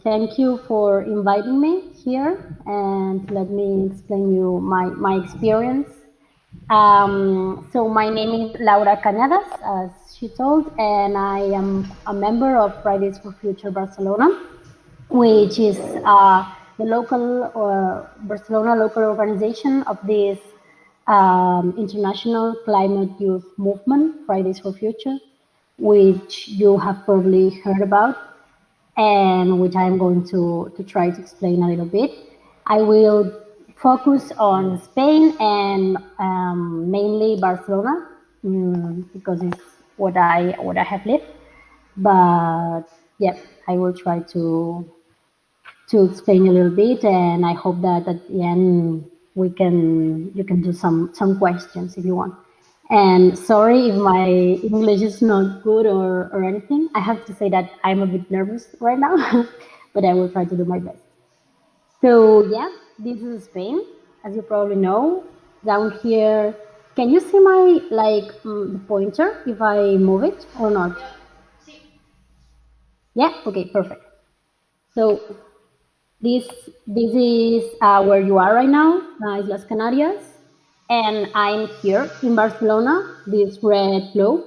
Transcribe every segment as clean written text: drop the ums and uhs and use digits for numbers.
thank you for inviting me here and let me explain you my experience. So my name is Laura Cañadas, as she told, and I am a member of Fridays for Future Barcelona, which is the local Barcelona local organization of this international climate youth movement, Fridays for Future, which you have probably heard about and which I'm going to try to explain a little bit. I will focus on Spain and mainly Barcelona because it's what I have lived. But yeah, I will try to explain a little bit, and I hope that at the end you can do some questions if you want. And sorry if my English is not good or anything. I have to say that I'm a bit nervous right now, but I will try to do my best. So yeah, this is Spain, as you probably know. Down here, can you see my the pointer if I move it or not? Yeah. Okay. Perfect. So this this is where you are right now, Islas Canarias, and I'm here in Barcelona. This red globe.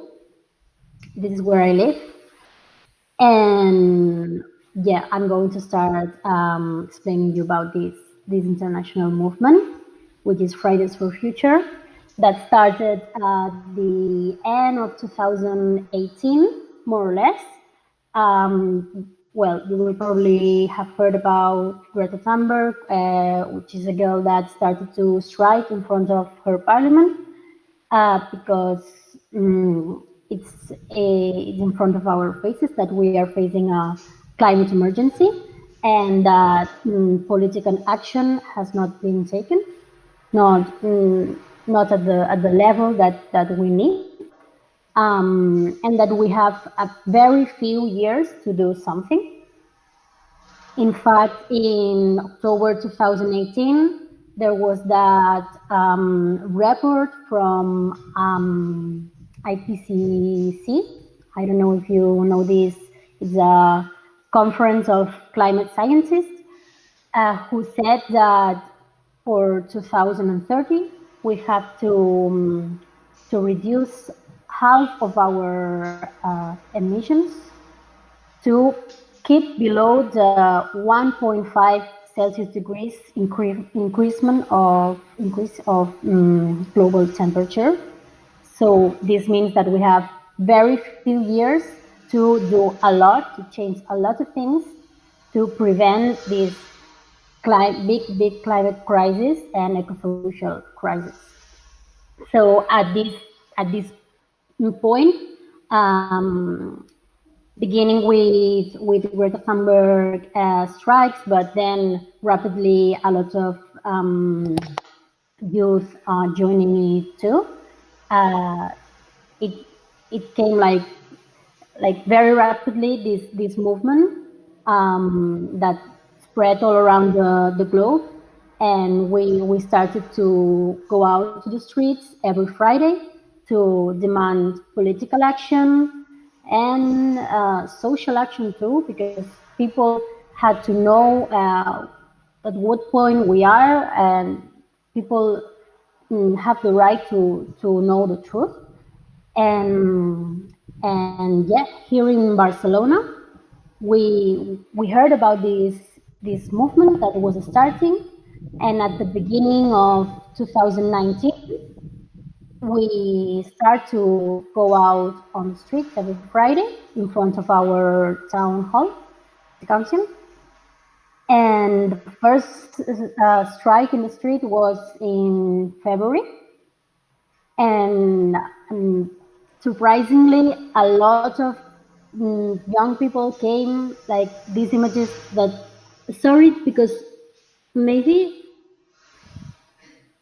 This is where I live, and yeah, I'm going to start explaining you about this international movement, which is Fridays for Future, that started at the end of 2018, more or less. Well, you will probably have heard about Greta Thunberg, which is a girl that started to strike in front of her parliament because it's in front of our faces that we are facing a climate emergency and that political action has not been taken, not at the level that we need. And that we have a very few years to do something. In fact, in October 2018, there was that report from IPCC. I don't know if you know this. It's a conference of climate scientists who said that for 2030, we have to reduce half of our emissions to keep below the 1.5 Celsius degrees increase of global temperature. So this means that we have very few years to do a lot, to change a lot of things to prevent this big climate crisis and ecosocial crisis. So at this point, beginning with Greta Thunberg strikes, but then rapidly a lot of youth joining it too. It came like very rapidly this movement that spread all around the globe, and we started to go out to the streets every Friday to demand political action and social action too, because people had to know at what point we are, and people have the right to know the truth. And yeah, here in Barcelona, we heard about this movement that was starting, and at the beginning of 2019, we start to go out on the streets every Friday in front of our town hall, the council. And the first strike in the street was in February. And surprisingly, a lot of young people came, like these images that, sorry, because maybe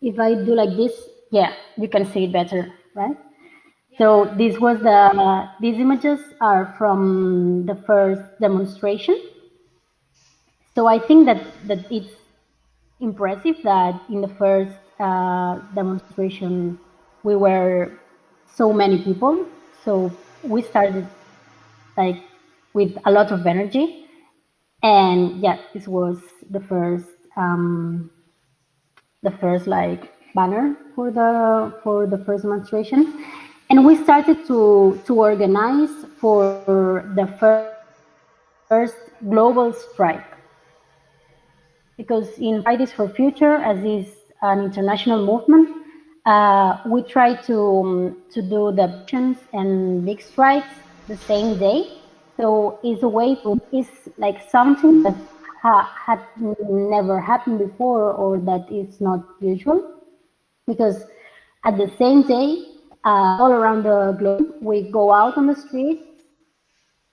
if I do like this, yeah, you can see it better, right? So these images are from the first demonstration. So I think that it's impressive that in the first demonstration we were so many people. So we started like with a lot of energy, And yeah, this was the first like banner for the first demonstration, and we started to organize for the first global strike, because in Fridays for Future, as is an international movement, we try to do the actions and big strikes the same day. So it's a way to, it's like something that had never happened before, or that is not usual, because at the same day, all around the globe, we go out on the streets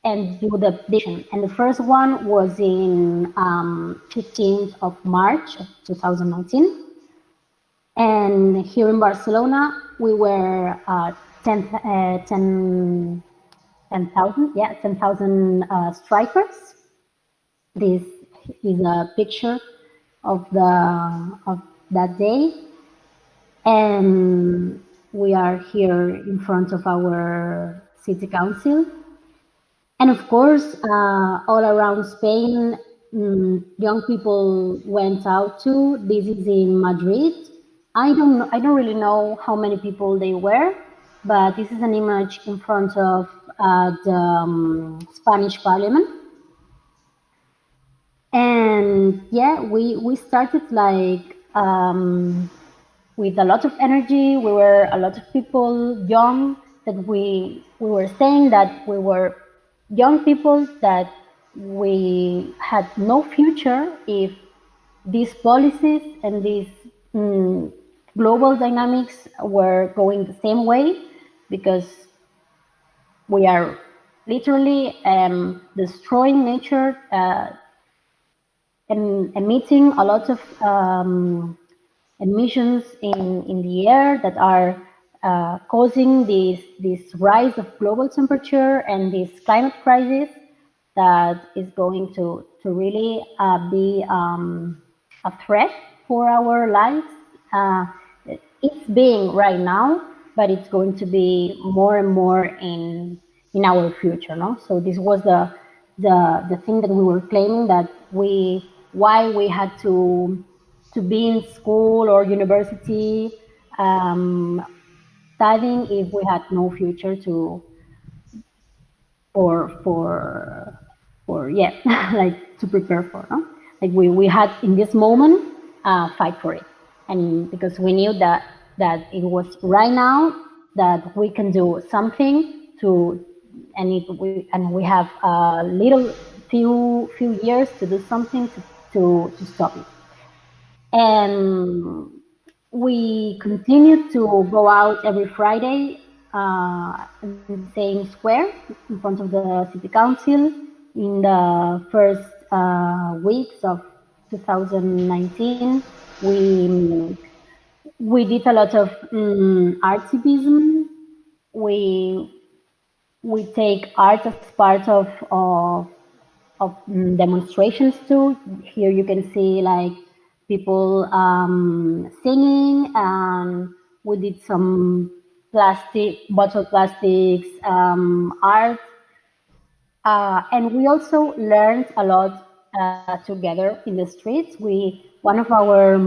and do the petition. And the first one was in 15th of March of 2019. And here in Barcelona, we were 10,000 strikers. This is a picture of that day. And we are here in front of our city council. And of course, all around Spain, young people went out too. This is in Madrid. I don't really know how many people they were, but this is an image in front of the Spanish Parliament. And yeah, we started like with a lot of energy. We were a lot of people young, that we were saying that we were young people, that we had no future if these policies and these global dynamics were going the same way, because we are literally destroying nature and emitting a lot of emissions in the air that are causing this rise of global temperature and this climate crisis that is going to really be a threat for our lives. It's being right now, but it's going to be more and more in our future, no? So this was the thing that we were claiming, that why we had to be in school or university studying if we had no future like to prepare for, no? Like we had in this moment fight for it, and because we knew that it was right now that we can do something to, and we have a little few years to do something to stop it. And we continue to go out every Friday in the same square in front of the city council. In the first weeks of 2019, we did a lot of activism. We take art as part of demonstrations too. Here you can see like people singing, and we did some bottle plastics art, and we also learned a lot together in the streets. One of our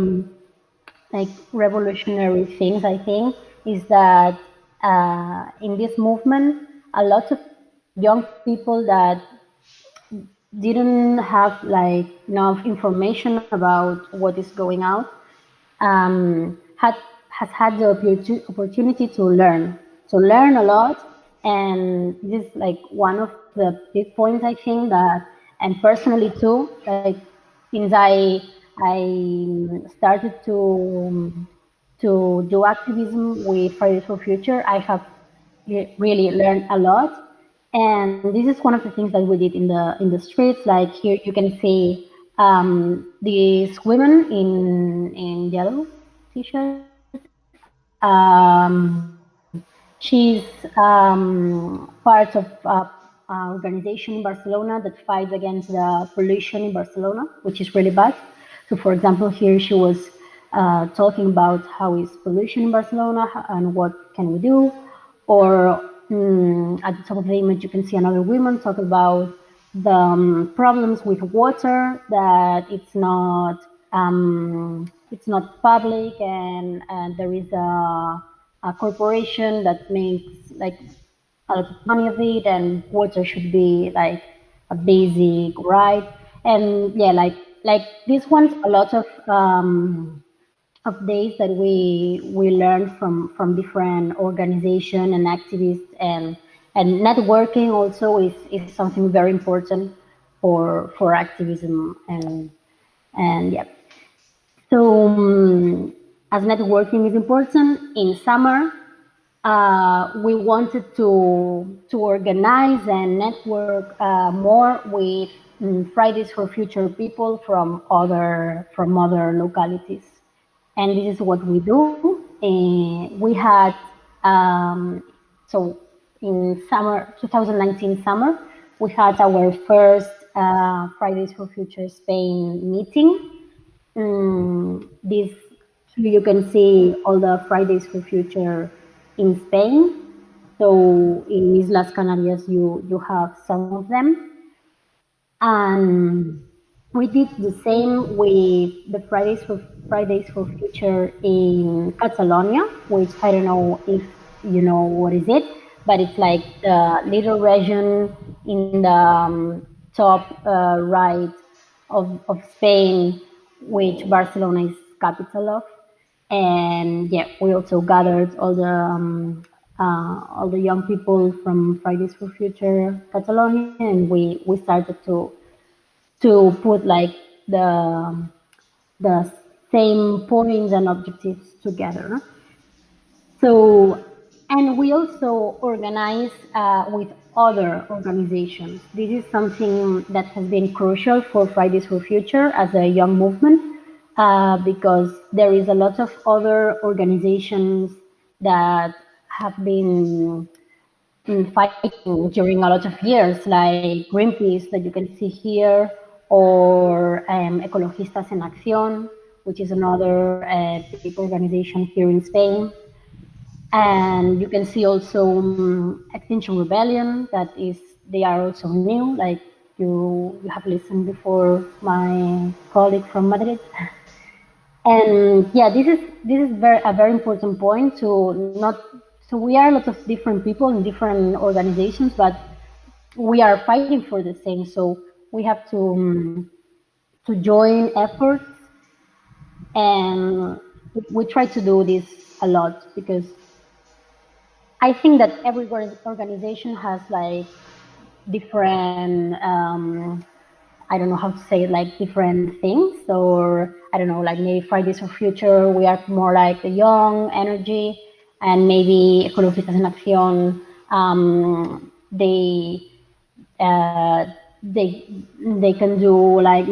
like revolutionary things, I think, is that in this movement, a lot of young people that didn't have like enough information about what is going on has had the opportunity to learn a lot. And this is like one of the big points, I think, that, and personally too, like since I started to do activism with Fridays for Future, I have really learned a lot. And this is one of the things that we did in the streets. Like here you can see these women in yellow t-shirt. She's part of an organization in Barcelona that fights against the pollution in Barcelona, which is really bad. So for example, here she was talking about how is pollution in Barcelona and what can we do. Or at the top of the image, you can see another woman talk about the problems with water, that it's not public, and there is a corporation that makes like a lot of money of it, and water should be like a basic right. And yeah, like this one's a lot of days that we learn from different organization and activists, and networking also is something very important for activism, and yeah. So as networking is important in summer, we wanted to organize and network more with Fridays for Future people from other localities, and this is what we do. We had so in summer 2019 summer, we had our first Fridays for Future Spain meeting. This you can see all the Fridays for Future in Spain. So in Islas Canarias, you have some of them, and we did the same with the Fridays for Future in Catalonia, which I don't know if you know what is it, but it's like the little region in the top right of Spain, which Barcelona is capital of. And yeah, we also gathered all the young people from Fridays for Future Catalonia, and we started to put like the same points and objectives together. So, and we also organize with other organizations. This is something that has been crucial for Fridays for Future as a young movement, because there is a lot of other organizations that have been fighting during a lot of years, like Greenpeace that you can see here, or Ecologistas en Acción, which is another big organization here in Spain. And you can see also Extinction Rebellion, that is, they are also new, like you have listened before, my colleague from Madrid. And yeah, this is a very important point to not. So we are a lot of different people in different organizations, but we are fighting for the same. So we have to join efforts, and we try to do this a lot, because I think that every organization has like different, I don't know how to say it, like different things, or I don't know, like maybe Fridays for Future, we are more like the young energy, and maybe Ecologistas en Acción, they can do like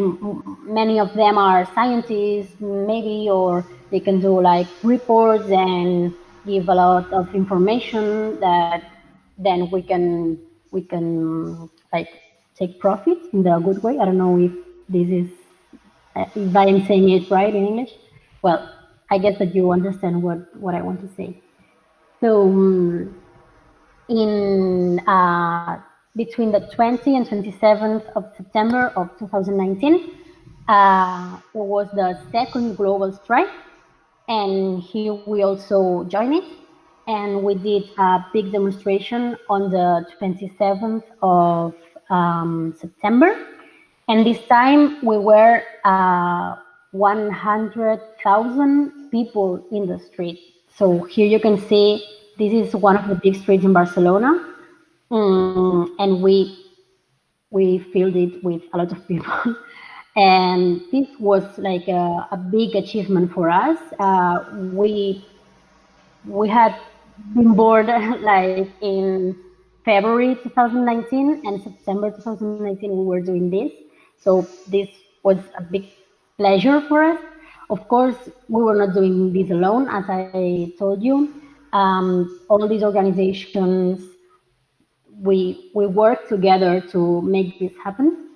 many of them are scientists maybe, or they can do like reports and give a lot of information that then we can like take profit in the good way. I don't know if this is if I am saying it right in English. Well, I guess that you understand what I want to say. So in between the 20th and 27th of September of 2019, there was the second global strike, and here we also joined it, and we did a big demonstration on the 27th of September, and this time we were 100,000 people in the street. So here you can see this is one of the big streets in Barcelona, and we filled it with a lot of people. And this was like a big achievement for us. We had been bored like in February 2019, and September 2019 we were doing this. So this was a big pleasure for us. Of course, we were not doing this alone, as I told you. All these organizations, we work together to make this happen.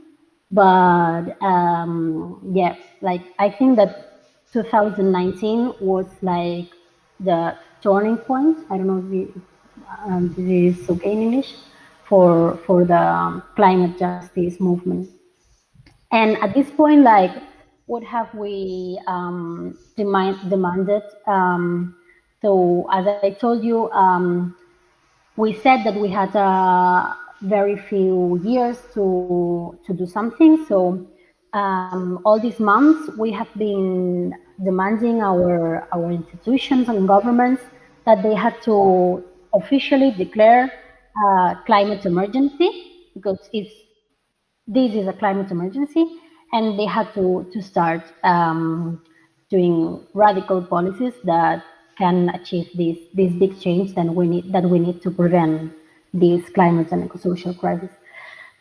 But yeah, like I think that 2019 was like the turning point. I don't know if this is okay in English, for the climate justice movement. And at this point, like, what have we demanded? So as I told you, we said that we had very few years to do something. So all these months, we have been demanding our institutions and governments that they had to officially declare climate emergency, because this is a climate emergency, and they had to start doing radical policies that can achieve this big change that we need to prevent this climate and eco-social crisis.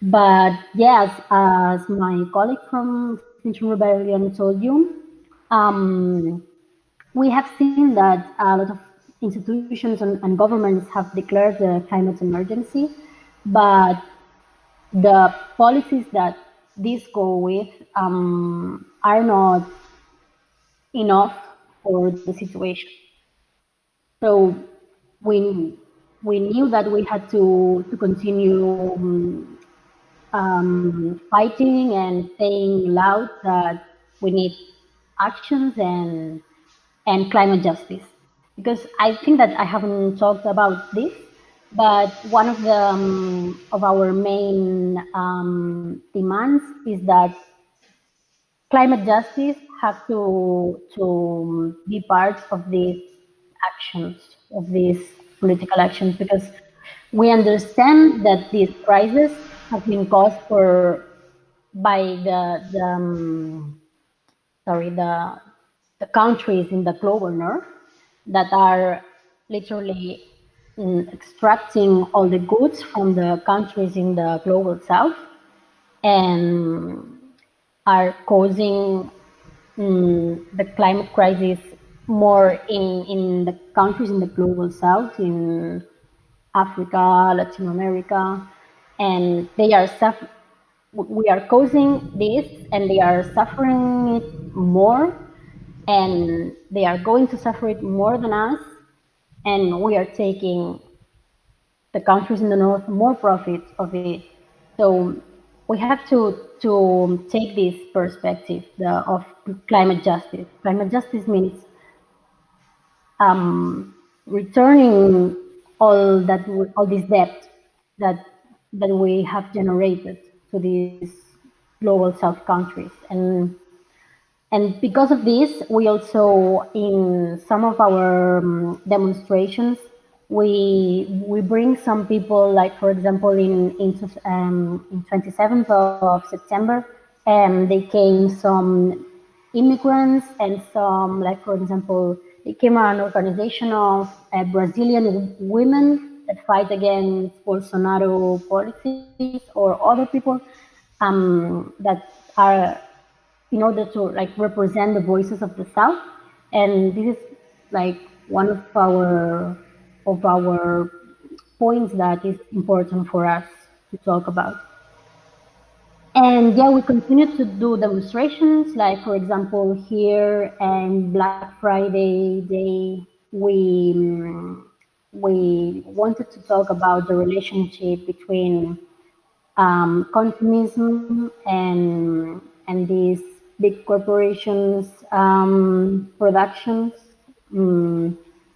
But yes, as my colleague from Extinction Rebellion told you, we have seen that a lot of institutions and governments have declared the climate emergency, but the policies that these go with are not enough for the situation. So we knew that we had to continue fighting and saying loud that we need actions and climate justice. Because I think that I haven't talked about this, but one of our main demands is that climate justice have to be part of these actions, of these political actions, because we understand that this crisis has been caused by the countries in the global north that are literally extracting all the goods from the countries in the global south and are causing the climate crisis more in the countries in the global south, in Africa, Latin America, and they are we are causing this and they are suffering it more, and they are going to suffer it more than us, and we are taking the countries in the north more profit of it. So we have to take this perspective of climate justice. Climate justice means returning all this debt that we have generated to these global south countries, and because of this, we also, in some of our demonstrations, we bring some people, like for example in 27th of September, they came some immigrants and some, like for example, they came an organization of Brazilian women that fight against Bolsonaro policies, or other people that are in order to like represent the voices of the South. And this is like one of our points that is important for us to talk about. And yeah, we continue to do demonstrations, like for example here and Black Friday Day, we wanted to talk about the relationship between consumerism and these big corporations productions.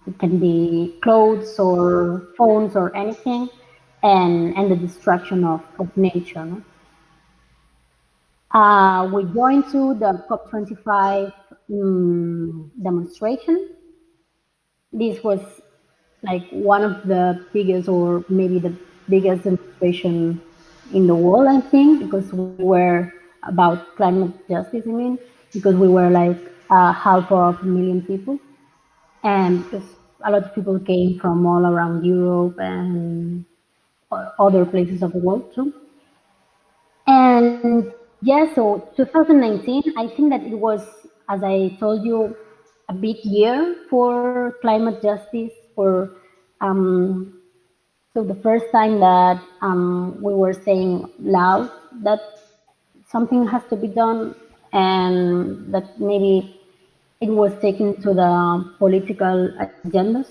It can be clothes or phones or anything, and the destruction of nature. No? We joined to the COP25 demonstration. This was like one of the biggest, or maybe the biggest demonstration in the world, I think, because we were about climate justice, I mean, because we were like 500,000 people, and because a lot of people came from all around Europe and other places of the world too. And yeah, so 2019, I think that it was, as I told you, a big year for climate justice. So the first time that we were saying loud that something has to be done, and that maybe it was taken to the political agendas.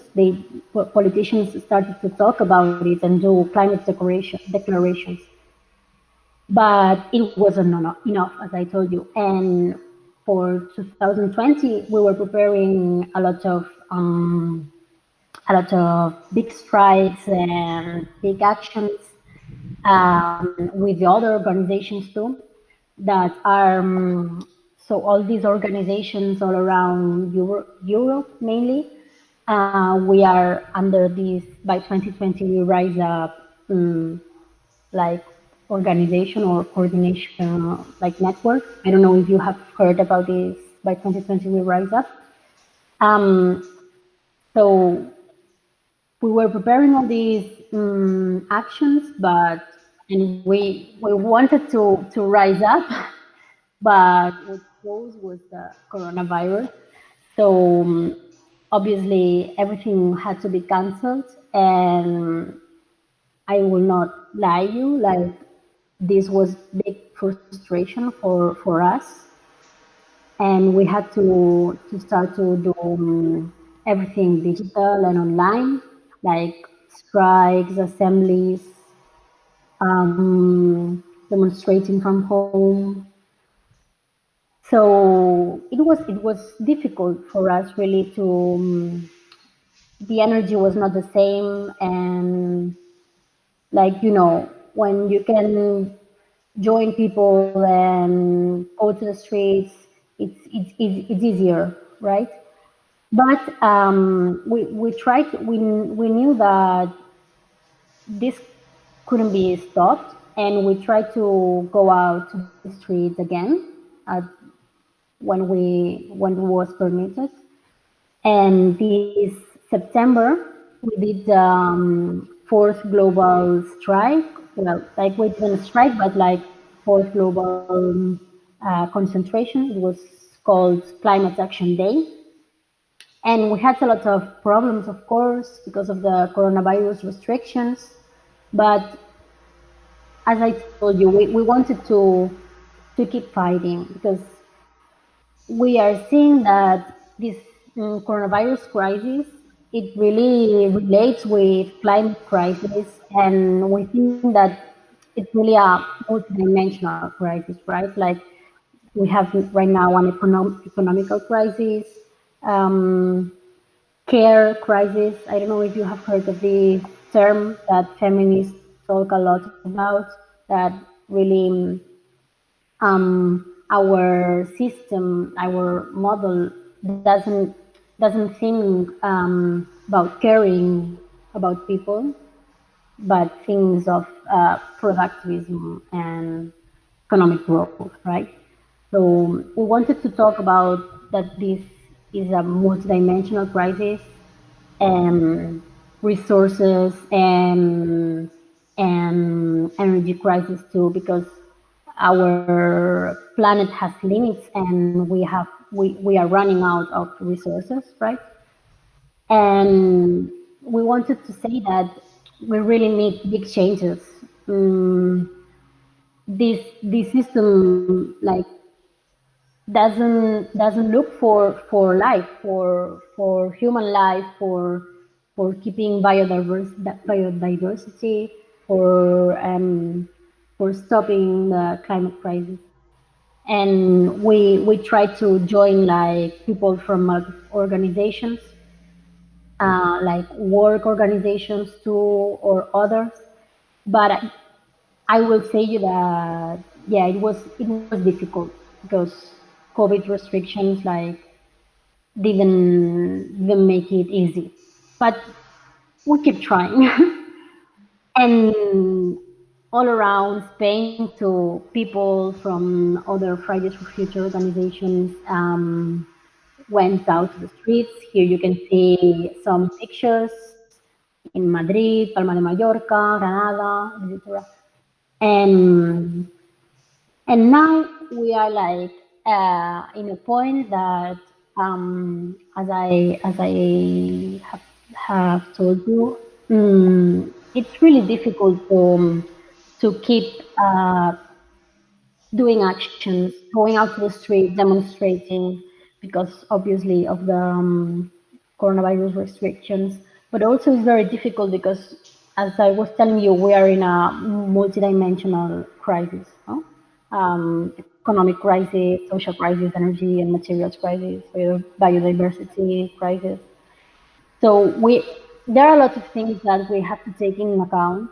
Politicians started to talk about it and do climate declarations. But it wasn't enough, as I told you. And for 2020, we were preparing a lot of big strikes and big actions with the other organizations too that are so all these organizations all around Europe mainly. We are under this by 2020 we rise up like organization or coordination like network. I don't know if you have heard about this by 2020 we rise up. So we were preparing all these actions, but and we wanted to rise up, but what froze was the coronavirus. So obviously everything had to be cancelled, and I will not lie you, like this was big frustration for us, and we had to start to do everything digital and online, like strikes, assemblies, demonstrating from home. So it was difficult for us really to the energy was not the same, and like when you can join people and go to the streets, it's easier, right? But we tried. We knew that this couldn't be stopped, and we tried to go out to the streets again when it was permitted. And this September, we did fourth global strike. Well, like we didn't strike, but like fourth global concentration. It was called Climate Action Day. And we had a lot of problems, of course, because of the coronavirus restrictions. But as I told you, we wanted to keep fighting because we are seeing that this coronavirus crisis, it really relates with climate crisis, and we think that it's really a multidimensional crisis, right? Like we have right now an economical crisis, care crisis. I don't know if you have heard of the term that feminists talk a lot about, that really our system, our model doesn't think about caring about people, but things of productivism and economic growth, right? So we wanted to talk about that this is a multidimensional crisis, and resources and energy crisis too, because our planet has limits and we are running out of resources, right? And we wanted to say that we really need big changes. This system like doesn't look for life, for human life, for keeping biodiversity, for stopping the climate crisis. And we try to join like people from organizations, like work organizations too, or others. But I will say you that yeah, it was difficult because COVID restrictions like didn't make it easy. But we keep trying. And all around Spain, to people from other Fridays for Future organizations went out to the streets. Here you can see some pictures in Madrid, Palma de Mallorca, Granada, etc. And now we are like in a point that, as I have told you, it's really difficult to keep doing actions, going out to the street, demonstrating, because obviously of the coronavirus restrictions, but also it's very difficult because, as I was telling you, we are in a multidimensional crisis, no? Economic crisis, social crisis, energy and materials crisis, biodiversity crisis. So there are a lot of things that we have to take in account,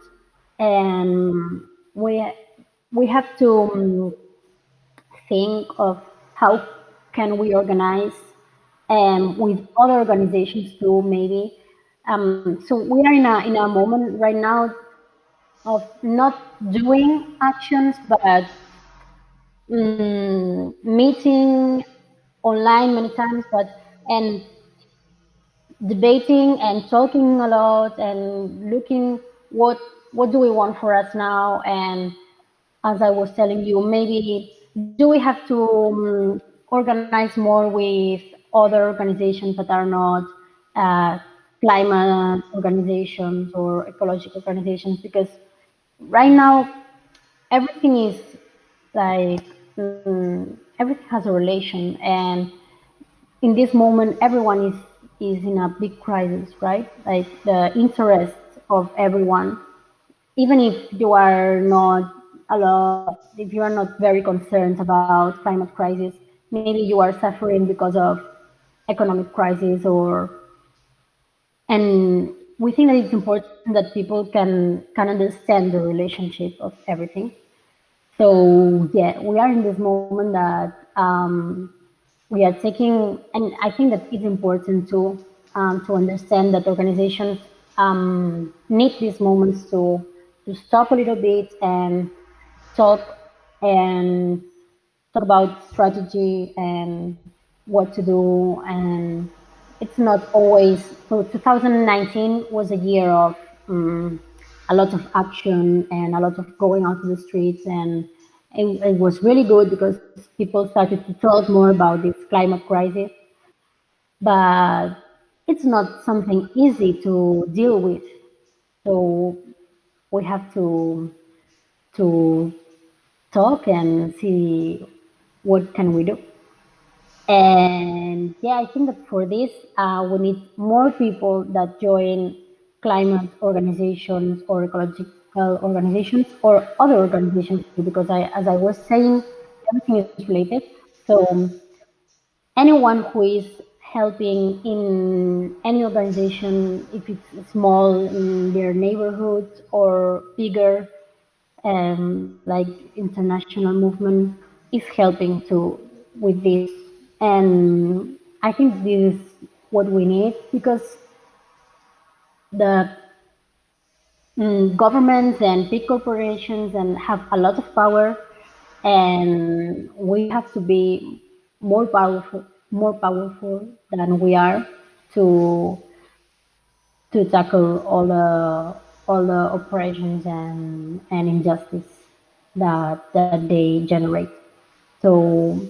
and we we have to think of how can we organize with other organizations too, maybe. So we are in a moment right now of not doing actions, but meeting online many times, but and debating and talking a lot and looking what do we want for us now. And as I was telling you, maybe do we have to organize more with other organizations that are not uh, climate organizations or ecological organizations? Because right now everything is like everything has a relation, and in this moment everyone is in a big crisis, right? Like the interest of everyone, even if you are not a lot, if you are not very concerned about climate crisis, maybe you are suffering because of economic crisis, or and we think that it's important that people can understand the relationship of everything. So yeah, we are in this moment that we are taking, and I think that it's important to understand that organizations need these moments to stop a little bit and talk and talk about strategy and what to do. And it's not always, so 2019 was a year of a lot of action and a lot of going out to the streets, and it was really good because people started to talk more about this climate crisis. But it's not something easy to deal with, so we have to talk and see what can we do. And yeah, I think that for this, we need more people that join climate organizations or ecological organizations or other organizations too, because as I was saying, everything is related. So anyone who is helping in any organization, if it's small in their neighborhood or bigger, like international movement, is helping to with this. And I think this is what we need, because the governments and big corporations and have a lot of power, and we have to be more powerful than we are to to tackle all the operations and injustice that they generate. So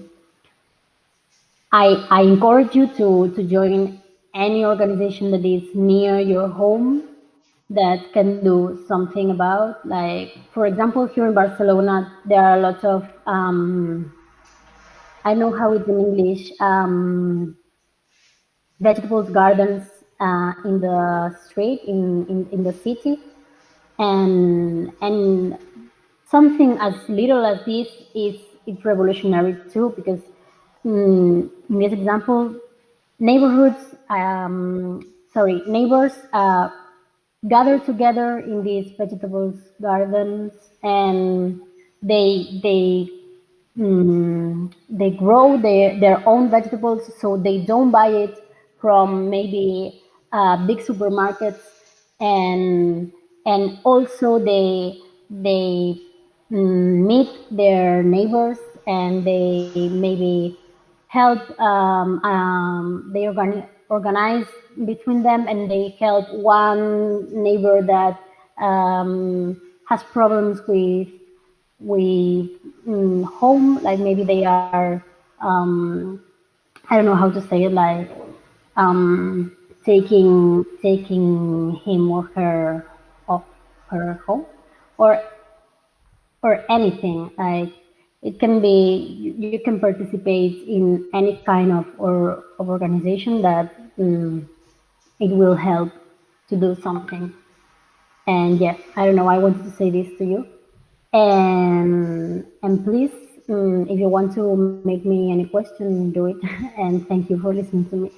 I encourage you to join any organization that is near your home that can do something about, like, for example, here in Barcelona, there are a lot of, I know how it's in English, vegetables gardens in the street, in the city. And something as little as this is it's revolutionary too, because in this example, neighborhoods, neighbors gather together in these vegetables gardens, and they they grow their own vegetables, so they don't buy it from maybe big supermarkets. And also they meet their neighbors, and they maybe help, they organize between them, and they help one neighbor that has problems with home, like maybe they are, I don't know how to say it, like taking him or her off her home, or or anything, like it can be, you can participate in any kind of organization that it will help to do something. And yeah, I don't know, I wanted to say this to you. And please, if you want to make me any question, do it. And thank you for listening to me.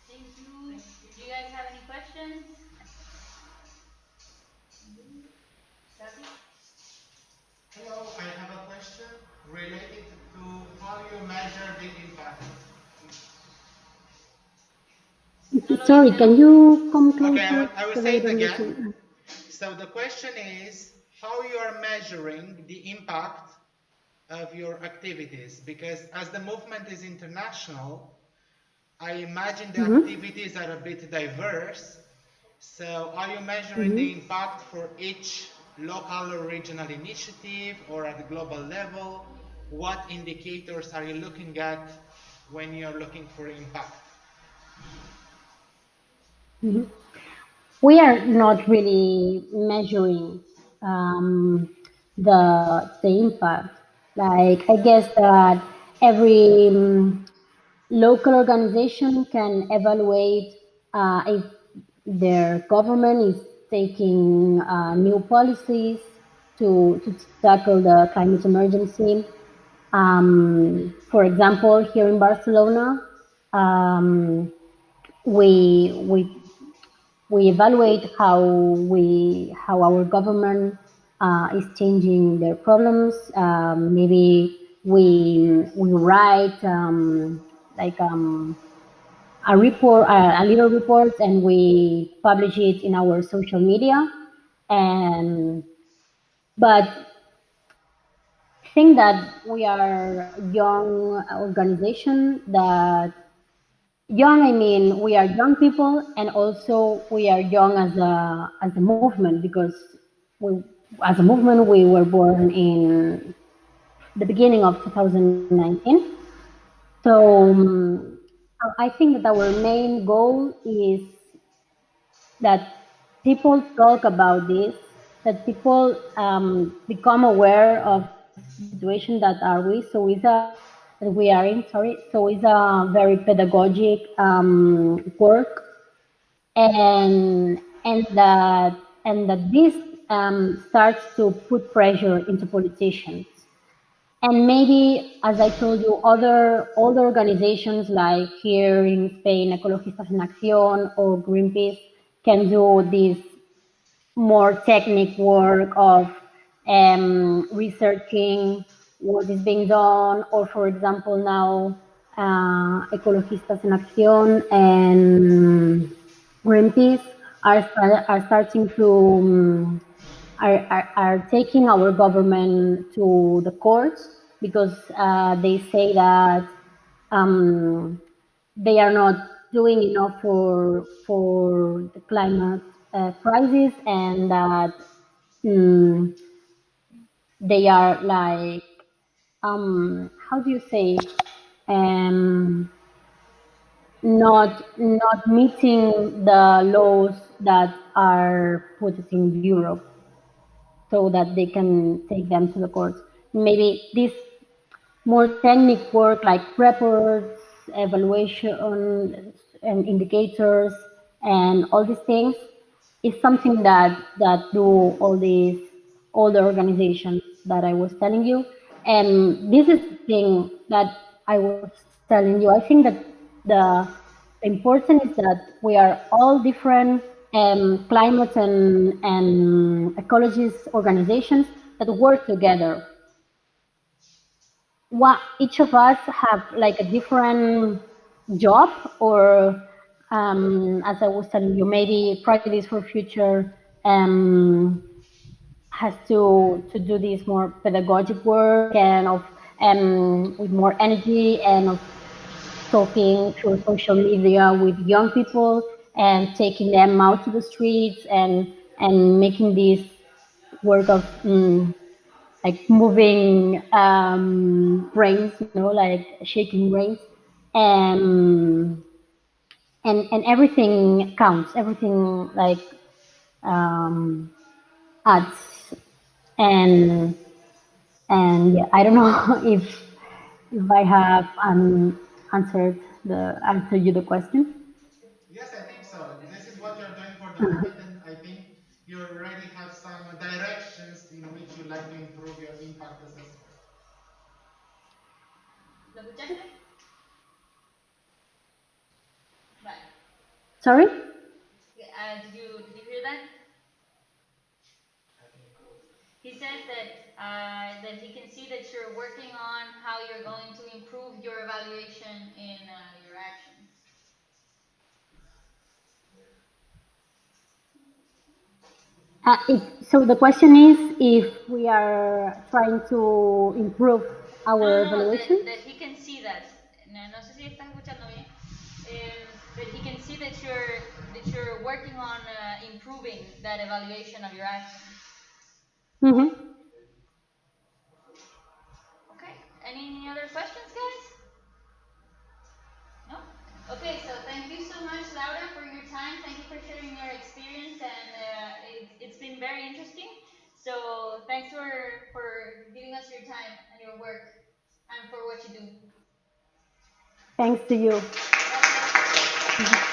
Thank you. Do you guys have any questions? Rafi? Hello, I have a question related to how you measure the impact. No, no, you Sorry, can. can you come Okay, closer? I will Because say I it don't again. listen. So the question is how you are measuring the impact of your activities, because as the movement is international, I imagine the Mm-hmm. activities are a bit diverse. So are you measuring the Mm-hmm. impact for each local or regional initiative or at the global level? What indicators are you looking at when you're looking for impact? Mm-hmm. We are not really measuring um, the impact. Like I guess that every local organization can evaluate if their government is taking new policies to tackle the climate emergency. For example, here in Barcelona, um, we we we evaluate how our government is changing their problems. Maybe we write like a report, a little report, and we publish it in our social media. And but I think that we are a young organization that young, I mean, we are young people, and also we are young as a movement because we, as a movement, we were born in the beginning of 2019. So I think that our main goal is that people talk about this, that people become aware of the situation that are we. So is a that we are in. Sorry. So it's a very pedagogic work, and that this starts to put pressure into politicians. And maybe, as I told you, other organizations like here in Spain, Ecologistas en Acción or Greenpeace can do this more technical work of researching what is being done, or for example now Ecologistas en Acción and Greenpeace are starting to are taking our government to the courts because they say that um, they are not doing enough for the climate crisis, and that mm, they are like how do you say um, not meeting the laws that are put in Europe, so that they can take them to the courts. Maybe this more technical work like reports, evaluation, and indicators, and all these things is something that do all the organizations that I was telling you. And this is the thing that I was telling you. I think that the important is that we are all different climate and ecologist organizations that work together. What each of us have like a different job, or as I was telling you, maybe Fridays for Future has to do this more pedagogic work and of with more energy and of talking through social media with young people and taking them out to the streets and making this work of like moving brains, like shaking brains, and and everything counts. Everything like um, adds, and And yeah, I don't know if I have answered you the question. Yes, I think so. This is what you're doing for the moment, and I think you already have some directions in which you like to improve your impact assessment. ¿Lo escuchaste? Vale. Sorry? Did you hear that? He said that he can see that you're working on how you're going to improve your evaluation in your actions. So the question is if we are trying to improve our No, evaluation. that he can see that. No sé si estás escuchando bien. That he can see that you're working on improving that evaluation of your actions. Mm-hmm. Okay. Any other questions, guys? No? Okay, so thank you so much, Laura, for your time. Thank you for sharing your experience, and it's been very interesting. So thanks for giving us your time and your work and for what you do. Thanks to you. Okay.